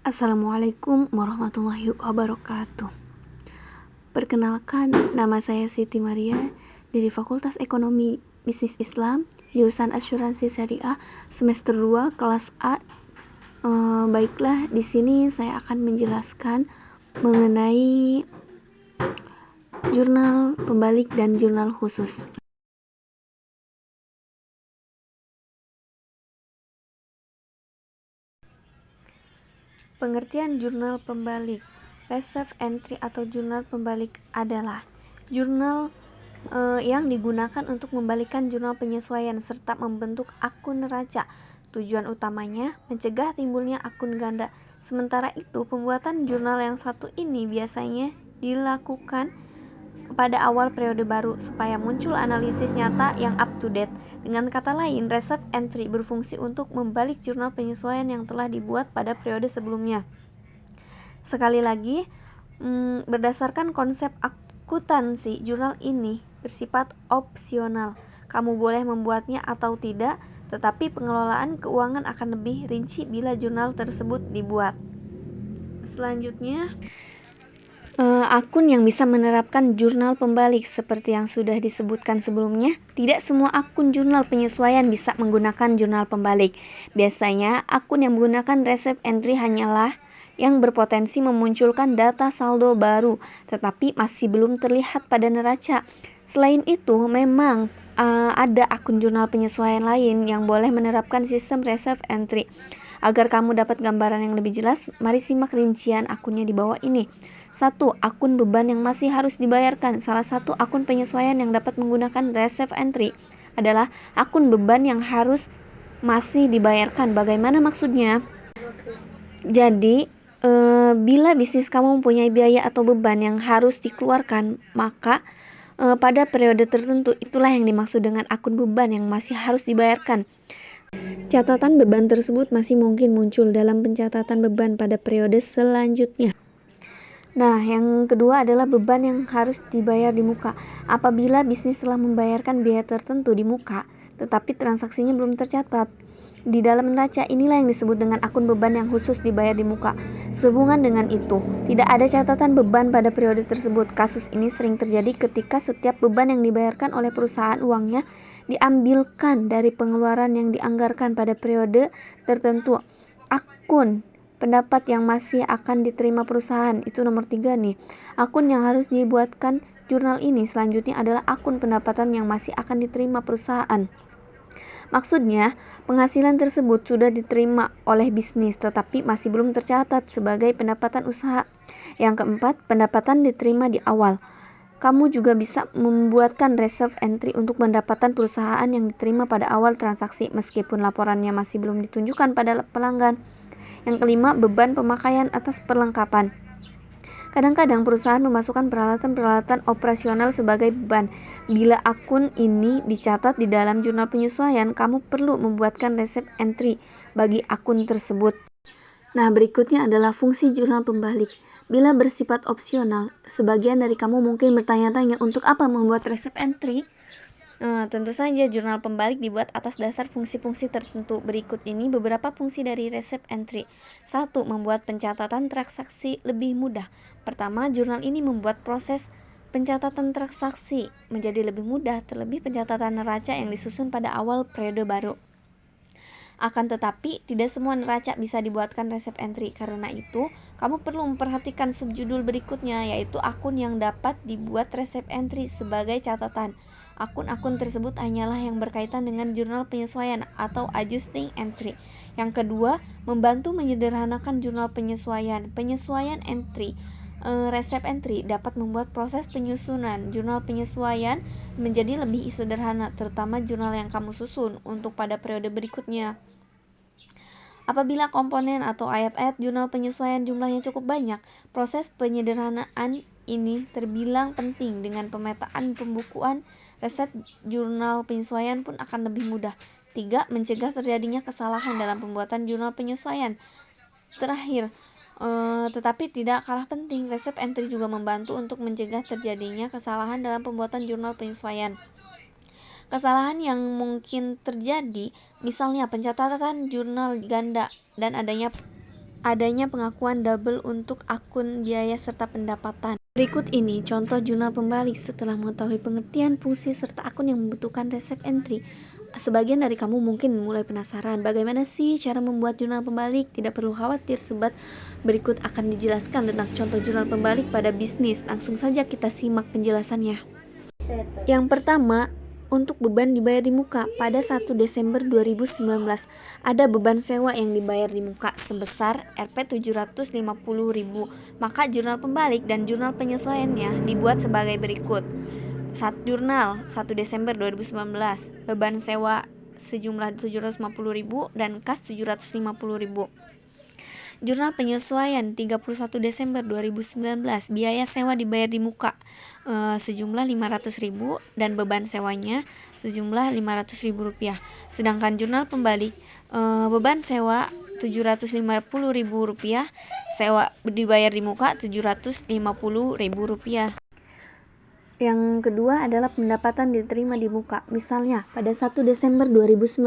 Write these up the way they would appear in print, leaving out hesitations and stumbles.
Assalamualaikum warahmatullahi wabarakatuh. Perkenalkan, nama saya Siti Maria dari Fakultas Ekonomi Bisnis Islam, jurusan Asuransi Syariah, semester 2, kelas A. Baiklah, di sini saya akan menjelaskan mengenai jurnal pembalik dan jurnal khusus. Pengertian jurnal pembalik. Reserve entry atau jurnal pembalik adalah jurnal yang digunakan untuk membalikan jurnal penyesuaian serta membentuk akun neraca. Tujuan utamanya mencegah timbulnya akun ganda. Sementara itu, pembuatan jurnal yang satu ini biasanya dilakukan pada awal periode baru supaya muncul analisis nyata yang up to date. Dengan kata lain, reserve entry berfungsi untuk membalik jurnal penyesuaian yang telah dibuat pada periode sebelumnya. Sekali lagi, berdasarkan konsep akuntansi, jurnal ini bersifat opsional. Kamu boleh membuatnya atau tidak, tetapi pengelolaan keuangan akan lebih rinci bila jurnal tersebut dibuat. Selanjutnya, akun yang bisa menerapkan jurnal pembalik seperti yang sudah disebutkan sebelumnya. Tidak semua akun jurnal penyesuaian bisa menggunakan jurnal pembalik. Biasanya akun yang menggunakan reserve entry hanyalah yang berpotensi memunculkan data saldo baru tetapi masih belum terlihat pada neraca. Selain itu, memang ada akun jurnal penyesuaian lain yang boleh menerapkan sistem reserve entry. Agar kamu dapat gambaran yang lebih jelas, mari simak rincian akunnya di bawah ini. 1. Akun beban yang masih harus dibayarkan. Salah satu akun penyesuaian yang dapat menggunakan reserve entry adalah akun beban yang harus masih dibayarkan. Bagaimana maksudnya? Jadi, bila bisnis kamu mempunyai biaya atau beban yang harus dikeluarkan, maka pada periode tertentu itulah yang dimaksud dengan akun beban yang masih harus dibayarkan. Catatan beban tersebut masih mungkin muncul dalam pencatatan beban pada periode selanjutnya. Nah, yang kedua adalah beban yang harus dibayar di muka. Apabila bisnis telah membayarkan biaya tertentu di muka, tetapi transaksinya belum tercatat di dalam neraca, inilah yang disebut dengan akun beban yang khusus dibayar di muka. Sehubungan dengan itu, tidak ada catatan beban pada periode tersebut. Kasus ini sering terjadi ketika setiap beban yang dibayarkan oleh perusahaan uangnya diambilkan dari pengeluaran yang dianggarkan pada periode tertentu. Akun pendapat yang masih akan diterima perusahaan, itu nomor 3 nih. Akun yang harus dibuatkan jurnal ini selanjutnya adalah akun pendapatan yang masih akan diterima perusahaan. Maksudnya, penghasilan tersebut sudah diterima oleh bisnis tetapi masih belum tercatat sebagai pendapatan usaha. Yang keempat, pendapatan diterima di awal. Kamu juga bisa membuatkan reserve entry untuk pendapatan perusahaan yang diterima pada awal transaksi meskipun laporannya masih belum ditunjukkan pada pelanggan. Yang kelima, beban pemakaian atas perlengkapan. Kadang-kadang perusahaan memasukkan peralatan-peralatan operasional sebagai beban. Bila akun ini dicatat di dalam jurnal penyesuaian, kamu perlu membuatkan reserve entry bagi akun tersebut. Nah, berikutnya adalah fungsi jurnal pembalik. Bila bersifat opsional, sebagian dari kamu mungkin bertanya-tanya untuk apa membuat reserve entry? Tentu saja jurnal pembalik dibuat atas dasar fungsi-fungsi tertentu. Berikut ini beberapa fungsi dari reserve entry. 1. Membuat pencatatan transaksi lebih mudah. Pertama, jurnal ini membuat proses pencatatan transaksi menjadi lebih mudah, terlebih pencatatan neraca yang disusun pada awal periode baru. Akan tetapi, tidak semua neraca bisa dibuatkan reserve entry. Karena itu, kamu perlu memperhatikan subjudul berikutnya, yaitu akun yang dapat dibuat reserve entry sebagai catatan. Akun-akun tersebut hanyalah yang berkaitan dengan jurnal penyesuaian atau adjusting entry. Yang kedua, membantu menyederhanakan jurnal penyesuaian. Penyesuaian entry reserve entry dapat membuat proses penyusunan jurnal penyesuaian menjadi lebih sederhana, terutama jurnal yang kamu susun untuk pada periode berikutnya. Apabila komponen atau ayat-ayat jurnal penyesuaian jumlahnya cukup banyak, proses penyederhanaan ini terbilang penting. Dengan pemetaan pembukuan, reset jurnal penyesuaian pun akan lebih mudah. 3. Mencegah terjadinya kesalahan dalam pembuatan jurnal penyesuaian. Terakhir, tetapi tidak kalah penting, reserve entry juga membantu untuk mencegah terjadinya kesalahan dalam pembuatan jurnal penyesuaian. Kesalahan yang mungkin terjadi, misalnya pencatatan jurnal ganda dan adanya adanya pengakuan double untuk akun biaya serta pendapatan. Berikut ini contoh jurnal pembalik setelah mengetahui pengertian fungsi serta akun yang membutuhkan resep entry. Sebagian dari kamu mungkin mulai penasaran bagaimana sih cara membuat jurnal pembalik? Tidak perlu khawatir sobat, berikut akan dijelaskan tentang contoh jurnal pembalik pada bisnis. Langsung saja kita simak penjelasannya. Yang pertama, untuk beban dibayar di muka. Pada 1 Desember 2019 ada beban sewa yang dibayar di muka sebesar Rp750.000. Maka jurnal pembalik dan jurnal penyesuaiannya dibuat sebagai berikut. Jurnal 1 Desember 2019, beban sewa sejumlah Rp750.000 dan kas Rp750.000. Jurnal penyesuaian 31 Desember 2019, biaya sewa dibayar di muka sejumlah Rp500.000 dan beban sewanya sejumlah Rp500.000. Sedangkan jurnal pembalik beban sewa Rp750.000, sewa dibayar di muka Rp750.000. Yang kedua adalah pendapatan diterima di muka. Misalnya, pada 1 Desember 2019,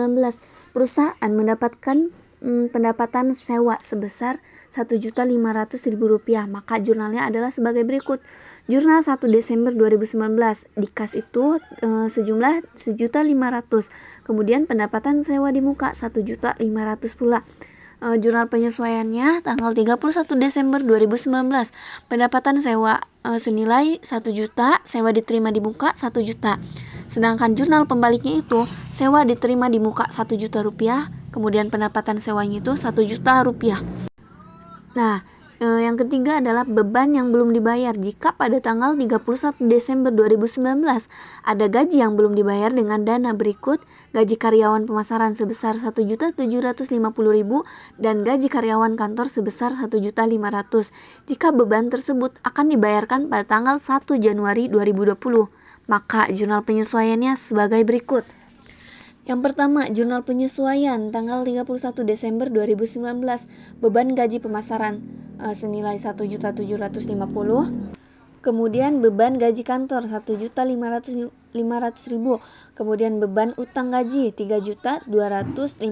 perusahaan mendapatkan pendapatan sewa sebesar Rp1.500.000, maka jurnalnya adalah sebagai berikut. Jurnal 1 Desember 2019, di kas itu sejumlah Rp1.500.000, kemudian pendapatan sewa di muka Rp1.500.000 pula. Jurnal penyesuaiannya tanggal 31 Desember 2019, pendapatan sewa senilai Rp1.000.000, sewa diterima di muka Rp1.000.000. Sedangkan jurnal pembaliknya itu sewa diterima di muka Rp1.000.000, kemudian pendapatan sewanya itu Rp1.000.000. Nah, yang ketiga adalah beban yang belum dibayar. Jika pada tanggal 31 Desember 2019 ada gaji yang belum dibayar dengan dana berikut: gaji karyawan pemasaran sebesar Rp1.750.000 dan gaji karyawan kantor sebesar Rp1.500.000. Jika beban tersebut akan dibayarkan pada tanggal 1 Januari 2020, maka jurnal penyesuaiannya sebagai berikut. Yang pertama, jurnal penyesuaian tanggal 31 Desember 2019, beban gaji pemasaran senilai Rp1.750.000, kemudian beban gaji kantor Rp1.500.000, kemudian beban utang gaji Rp3.250.000.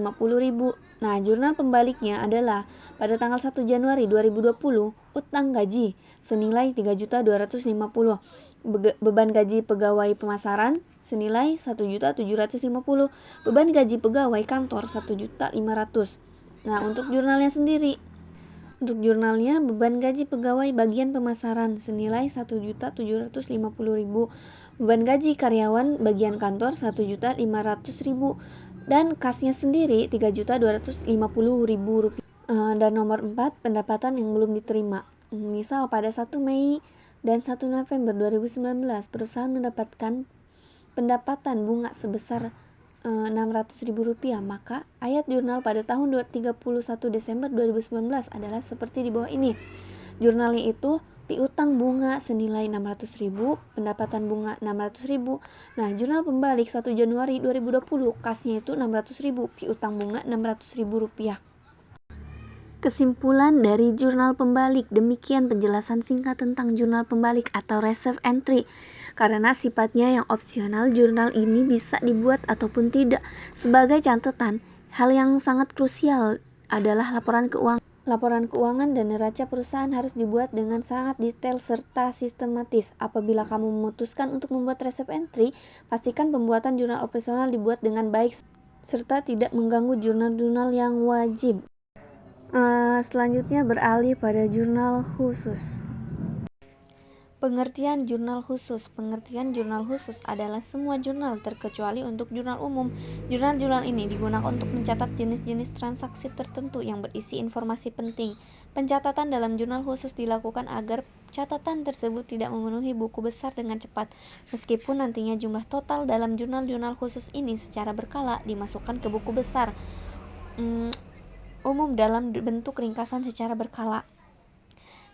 Nah, jurnal pembaliknya adalah pada tanggal 1 Januari 2020, utang gaji senilai Rp3.250.000, beban gaji pegawai pemasaran senilai Rp1.750.000, beban gaji pegawai kantor Rp1.500.000. Nah, untuk jurnalnya sendiri, untuk jurnalnya beban gaji pegawai bagian pemasaran senilai Rp1.750.000, beban gaji karyawan bagian kantor Rp1.500.000, dan kasnya sendiri Rp3.250.000. Dan nomor 4, pendapatan yang belum diterima. Misal pada 1 Mei dan 1 November 2019 perusahaan mendapatkan pendapatan bunga sebesar Rp600.000, maka ayat jurnal pada tahun 31 Desember 2019 adalah seperti di bawah ini. Jurnalnya itu piutang bunga senilai Rp600.000, pendapatan bunga Rp600.000. Nah, jurnal pembalik 1 Januari 2020, kasnya itu Rp600.000, piutang bunga Rp600.000. Kesimpulan dari jurnal pembalik, demikian penjelasan singkat tentang jurnal pembalik atau receipt entry. Karena sifatnya yang opsional, jurnal ini bisa dibuat ataupun tidak. Sebagai catatan, hal yang sangat krusial adalah laporan keuangan. Laporan keuangan dan neraca perusahaan harus dibuat dengan sangat detail serta sistematis. Apabila kamu memutuskan untuk membuat receipt entry, pastikan pembuatan jurnal operasional dibuat dengan baik serta tidak mengganggu jurnal-jurnal yang wajib. Selanjutnya beralih pada jurnal khusus. Pengertian jurnal khusus. Pengertian jurnal khusus adalah semua jurnal terkecuali untuk jurnal umum. Jurnal-jurnal ini digunakan untuk mencatat jenis-jenis transaksi tertentu yang berisi informasi penting. Pencatatan dalam jurnal khusus dilakukan agar catatan tersebut tidak memenuhi buku besar dengan cepat. Meskipun nantinya jumlah total dalam jurnal-jurnal khusus ini secara berkala dimasukkan ke buku besar umum dalam bentuk ringkasan secara berkala.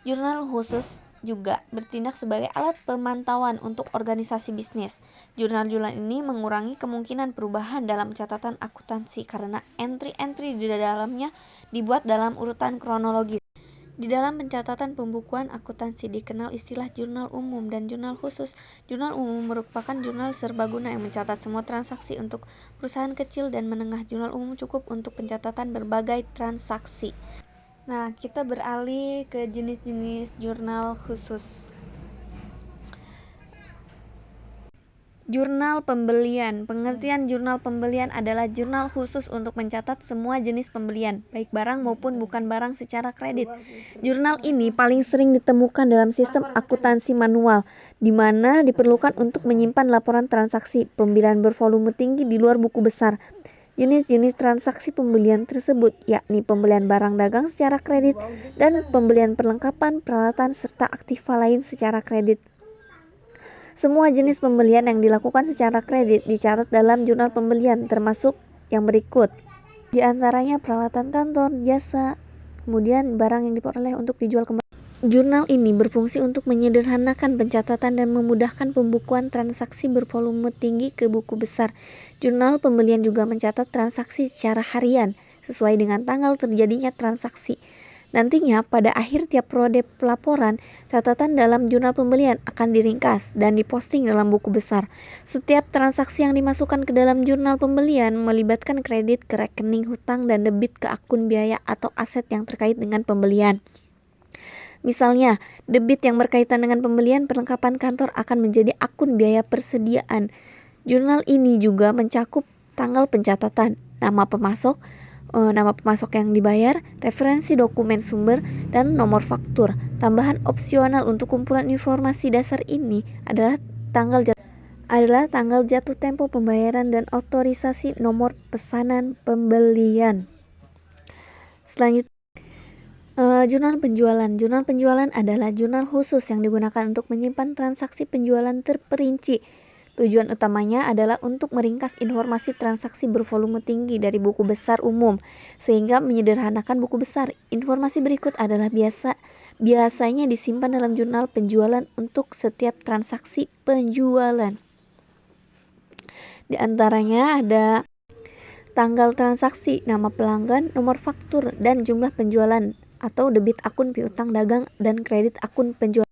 Jurnal khusus juga bertindak sebagai alat pemantauan untuk organisasi bisnis. Jurnal-jurnal ini mengurangi kemungkinan perubahan dalam catatan akuntansi karena entry-entry di dalamnya dibuat dalam urutan kronologis. Di dalam pencatatan pembukuan akuntansi dikenal istilah jurnal umum dan jurnal khusus. Jurnal umum merupakan jurnal serbaguna yang mencatat semua transaksi untuk perusahaan kecil dan menengah. Jurnal umum cukup untuk pencatatan berbagai transaksi. Nah, kita beralih ke jenis-jenis jurnal khusus. Jurnal pembelian. Pengertian jurnal pembelian adalah jurnal khusus untuk mencatat semua jenis pembelian, baik barang maupun bukan barang secara kredit. Jurnal ini paling sering ditemukan dalam sistem akuntansi manual, di mana diperlukan untuk menyimpan laporan transaksi pembelian bervolume tinggi di luar buku besar. Jenis-jenis transaksi pembelian tersebut yakni pembelian barang dagang secara kredit dan pembelian perlengkapan, peralatan, serta aktiva lain secara kredit. Semua jenis pembelian yang dilakukan secara kredit dicatat dalam jurnal pembelian, termasuk yang berikut. Di antaranya peralatan kantor, jasa, kemudian barang yang diperoleh untuk dijual kembali. Jurnal ini berfungsi untuk menyederhanakan pencatatan dan memudahkan pembukuan transaksi bervolume tinggi ke buku besar. Jurnal pembelian juga mencatat transaksi secara harian, sesuai dengan tanggal terjadinya transaksi. Nantinya, pada akhir tiap periode pelaporan, catatan dalam jurnal pembelian akan diringkas dan diposting dalam buku besar. Setiap transaksi yang dimasukkan ke dalam jurnal pembelian melibatkan kredit ke rekening hutang dan debit ke akun biaya atau aset yang terkait dengan pembelian. Misalnya, debit yang berkaitan dengan pembelian perlengkapan kantor akan menjadi akun biaya persediaan. Jurnal ini juga mencakup tanggal pencatatan, nama pemasok yang dibayar, referensi dokumen sumber, dan nomor faktur. Tambahan opsional untuk kumpulan informasi dasar ini adalah tanggal jatuh tempo pembayaran dan otorisasi nomor pesanan pembelian. Selanjutnya, jurnal penjualan. Jurnal penjualan adalah jurnal khusus yang digunakan untuk menyimpan transaksi penjualan terperinci. Tujuan utamanya adalah untuk meringkas informasi transaksi bervolume tinggi dari buku besar umum, sehingga menyederhanakan buku besar. Informasi berikut adalah biasanya disimpan dalam jurnal penjualan untuk setiap transaksi penjualan. Di antaranya ada tanggal transaksi, nama pelanggan, nomor faktur, dan jumlah penjualan atau debit akun piutang dagang dan kredit akun penjualan.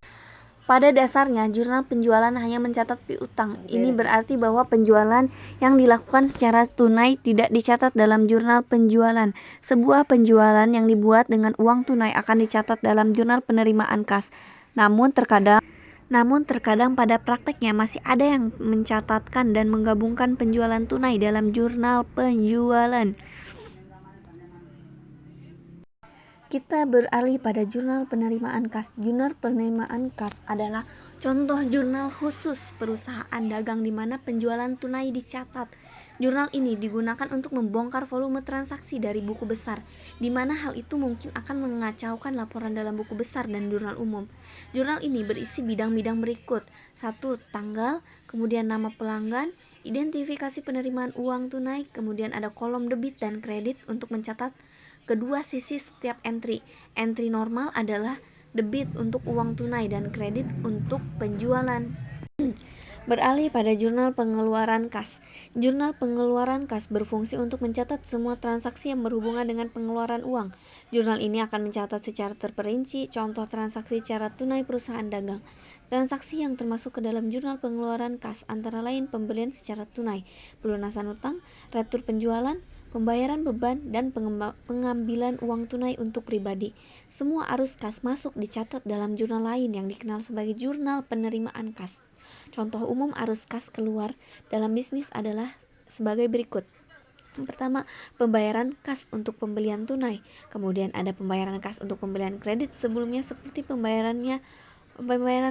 Pada dasarnya, jurnal penjualan hanya mencatat piutang. Ini berarti bahwa penjualan yang dilakukan secara tunai tidak dicatat dalam jurnal penjualan. Sebuah penjualan yang dibuat dengan uang tunai akan dicatat dalam jurnal penerimaan kas. Namun terkadang pada prakteknya masih ada yang mencatatkan dan menggabungkan penjualan tunai dalam jurnal penjualan. Kita beralih pada jurnal penerimaan kas. Jurnal penerimaan kas adalah contoh jurnal khusus perusahaan dagang di mana penjualan tunai dicatat. Jurnal ini digunakan untuk membongkar volume transaksi dari buku besar, di mana hal itu mungkin akan mengacaukan laporan dalam buku besar dan jurnal umum. Jurnal ini berisi bidang-bidang berikut. 1. Tanggal, kemudian nama pelanggan, identifikasi penerimaan uang tunai, kemudian ada kolom debit dan kredit untuk mencatat kedua sisi setiap entry. Entry normal adalah debit untuk uang tunai dan kredit untuk penjualan. Beralih pada jurnal pengeluaran kas. Jurnal pengeluaran kas berfungsi untuk mencatat semua transaksi yang berhubungan dengan pengeluaran uang. Jurnal ini akan mencatat secara terperinci contoh transaksi secara tunai perusahaan dagang. Transaksi yang termasuk ke dalam jurnal pengeluaran kas antara lain pembelian secara tunai, pelunasan utang, retur penjualan, pembayaran beban, dan pengambilan uang tunai untuk pribadi. Semua arus kas masuk dicatat dalam jurnal lain yang dikenal sebagai jurnal penerimaan kas. Contoh umum arus kas keluar dalam bisnis adalah sebagai berikut. Yang pertama, pembayaran kas untuk pembelian tunai. Kemudian ada pembayaran kas untuk pembelian kredit sebelumnya seperti pembayaran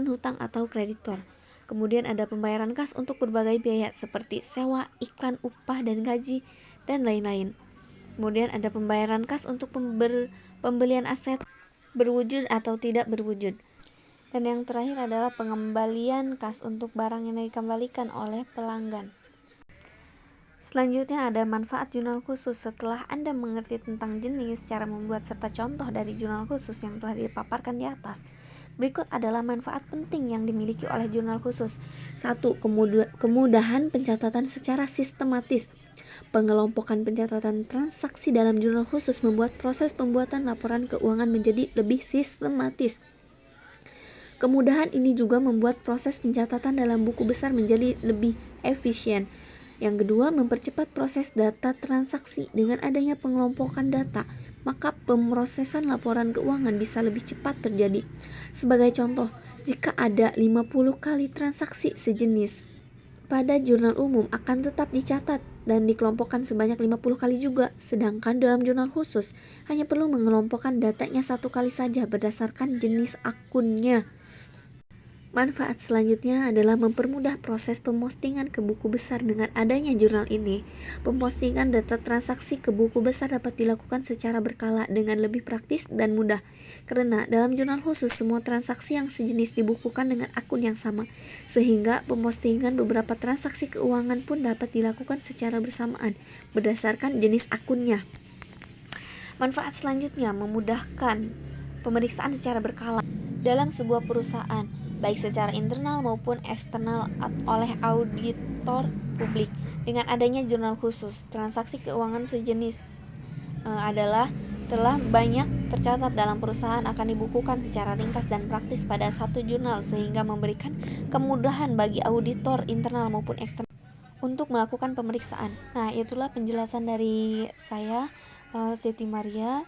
hutang atau kreditor. Kemudian ada pembayaran kas untuk berbagai biaya seperti sewa, iklan, upah, dan gaji, dan lain-lain. Kemudian ada pembayaran kas untuk pembelian aset berwujud atau tidak berwujud. Dan yang terakhir adalah pengembalian kas untuk barang yang dikembalikan oleh pelanggan. Selanjutnya ada manfaat jurnal khusus. Setelah Anda mengerti tentang jenis, cara membuat serta contoh dari jurnal khusus yang telah dipaparkan di atas, berikut adalah manfaat penting yang dimiliki oleh jurnal khusus. 1. Kemudahan pencatatan secara sistematis. Pengelompokan pencatatan transaksi dalam jurnal khusus membuat proses pembuatan laporan keuangan menjadi lebih sistematis. Kemudahan ini juga membuat proses pencatatan dalam buku besar menjadi lebih efisien. Yang kedua, mempercepat proses data transaksi. Dengan adanya pengelompokan data, maka pemrosesan laporan keuangan bisa lebih cepat terjadi. Sebagai contoh, jika ada 50 kali transaksi sejenis, pada jurnal umum akan tetap dicatat dan dikelompokkan sebanyak 50 kali juga. Sedangkan dalam jurnal khusus hanya perlu mengelompokkan datanya 1 kali saja berdasarkan jenis akunnya. Manfaat selanjutnya adalah mempermudah proses pempostingan ke buku besar. Dengan adanya jurnal ini, pempostingan data transaksi ke buku besar dapat dilakukan secara berkala dengan lebih praktis dan mudah. Karena dalam jurnal khusus semua transaksi yang sejenis dibukukan dengan akun yang sama, sehingga pempostingan beberapa transaksi keuangan pun dapat dilakukan secara bersamaan berdasarkan jenis akunnya. Manfaat selanjutnya memudahkan pemeriksaan secara berkala dalam sebuah perusahaan, baik secara internal maupun eksternal oleh auditor publik. Dengan adanya jurnal khusus, transaksi keuangan sejenis telah banyak tercatat dalam perusahaan akan dibukukan secara ringkas dan praktis pada satu jurnal, sehingga memberikan kemudahan bagi auditor internal maupun eksternal untuk melakukan pemeriksaan. Nah, itulah penjelasan dari saya, Siti Maria.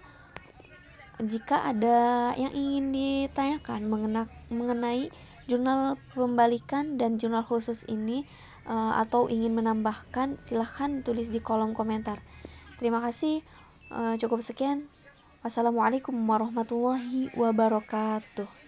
Jika ada yang ingin ditanyakan mengenai jurnal pembalikan dan jurnal khusus ini, atau ingin menambahkan, silahkan tulis di kolom komentar. Terima kasih. Cukup sekian. Wassalamualaikum warahmatullahi wabarakatuh.